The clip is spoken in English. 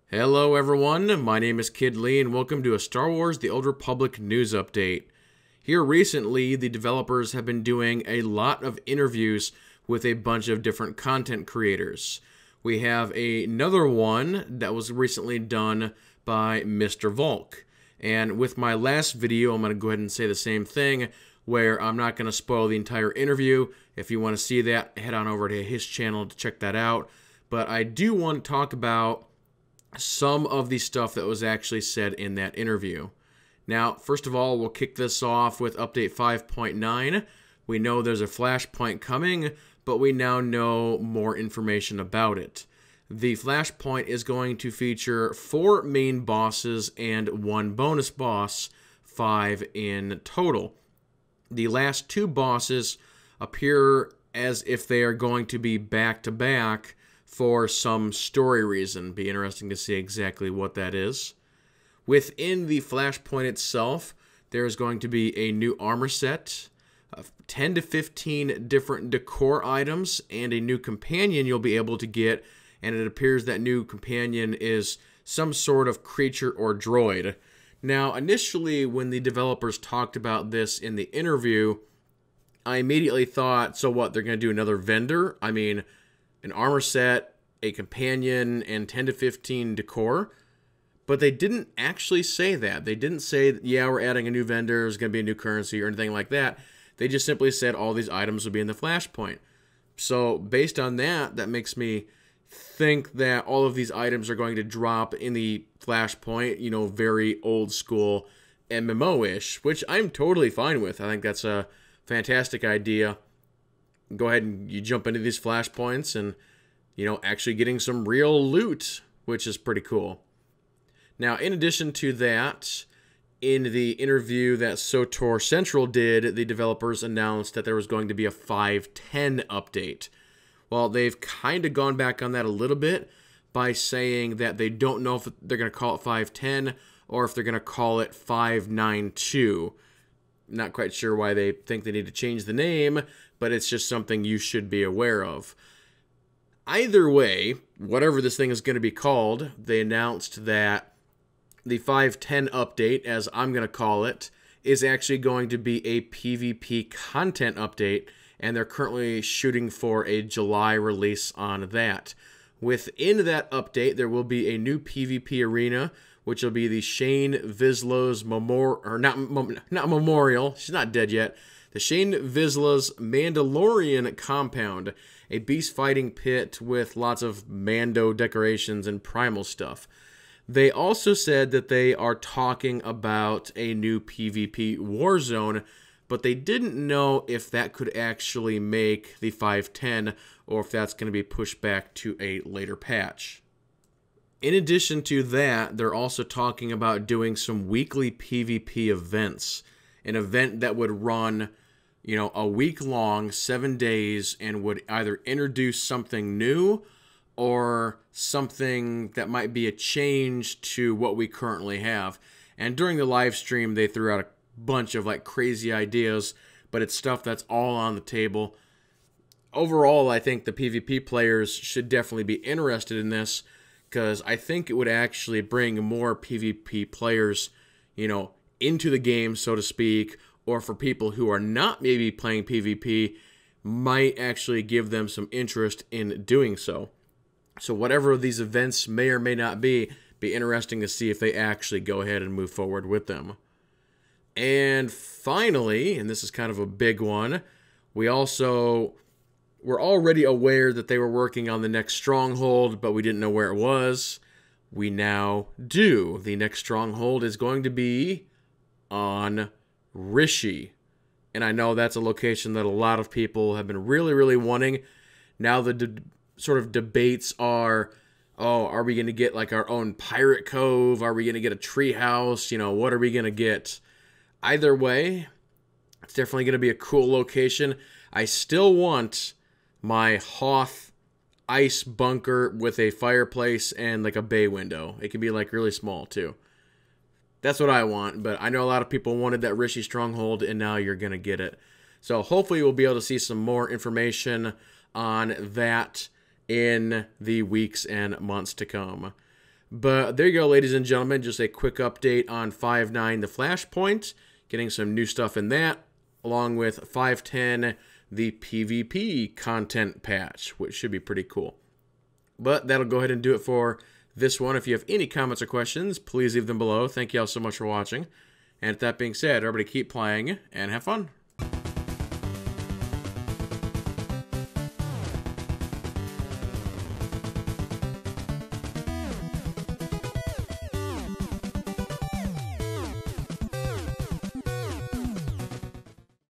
Hello everyone, my name is Kid Lee and welcome to a Star Wars The Old Republic news update. Here recently, the developers have been doing a lot of interviews with a bunch of different content creators. We have another one that was recently done by Mr. Vulkk. And with my last video, I'm going to go ahead and say the same thing, where I'm not going to spoil the entire interview. If you want to see that, head on over to his channel to check that out. But I do want to talk about some of the stuff that was actually said in that interview. Now, first of all, we'll kick this off with update 5.9. We know there's a Flashpoint coming, but we now know more information about it. The Flashpoint is going to feature 4 main bosses and 1 bonus boss, 5 in total. The last 2 bosses appear as if they are going to be back-to-back for some story reason. Be interesting to see exactly what that is. Within the Flashpoint itself, there is going to be a new armor set, 10 to 15 different decor items, and a new companion you'll be able to get, and it appears that new companion is some sort of creature or droid. Now, initially, when the developers talked about this in the interview, I immediately thought, so what, they're going to do another vendor? I mean, an armor set, a companion, and 10 to 15 decor. But they didn't actually say that. They didn't say, yeah, we're adding a new vendor, there's going to be a new currency or anything like that. They just simply said all these items will be in the Flashpoint. So based on that, that makes me think that all of these items are going to drop in the Flashpoint, you know, very old school MMO-ish, which I'm totally fine with. I think that's a fantastic idea. Go ahead and you jump into these Flashpoints and, you know, actually getting some real loot, which is pretty cool. Now, in addition to that, in the interview that SWTOR Central did, the developers announced that there was going to be a 5.10 update. Well, they've kind of gone back on that a little bit by saying that they don't know if they're going to call it 5.10 or if they're going to call it 5.92. Not quite sure why they think they need to change the name, but it's just something you should be aware of. Either way, whatever this thing is going to be called, they announced that the 5.10 update, as I'm going to call it, is actually going to be a PvP content update, and they're currently shooting for a July release on that. Within that update, there will be a new PvP arena, which will be the Shane Vizsla's memorial. She's not dead yet. The Shane Vizsla's Mandalorian compound, a beast fighting pit with lots of Mando decorations and primal stuff. They also said that they are talking about a new PvP war zone, but they didn't know if that could actually make the 5.10 or if that's going to be pushed back to a later patch. In addition to that, they're also talking about doing some weekly PvP events. An event that would run, you know, a week long, 7 days, and would either introduce something new or something that might be a change to what we currently have. And during the live stream, they threw out a bunch of like crazy ideas, but it's stuff that's all on the table. Overall, I think the PvP players should definitely be interested in this, because I think it would actually bring more PvP players, you know, into the game, so to speak, or for people who are not maybe playing PvP, might actually give them some interest in doing so. So whatever these events may or may not be interesting to see if they actually go ahead and move forward with them. And finally, and this is kind of a big one, we're already aware that they were working on the next stronghold, but we didn't know where it was. We now do. The next stronghold is going to be on Rishi. And I know that's a location that a lot of people have been really, really wanting. Now the sort of debates are, oh, are we going to get like our own pirate cove? Are we going to get a tree house? You know, what are we going to get? Either way, it's definitely going to be a cool location. I still want my Hoth ice bunker with a fireplace and like a bay window. It can be like really small too. That's what I want, but I know a lot of people wanted that Rishi stronghold, and now you're going to get it. So hopefully we'll be able to see some more information on that in the weeks and months to come. But there you go, ladies and gentlemen. Just a quick update on 5.9, the Flashpoint. Getting some new stuff in that, along with 5.10, the PvP content patch, which should be pretty cool. But that'll go ahead and do it for this one. If you have any comments or questions, please leave them below. Thank you all so much for watching. And with that being said, everybody keep playing and have fun.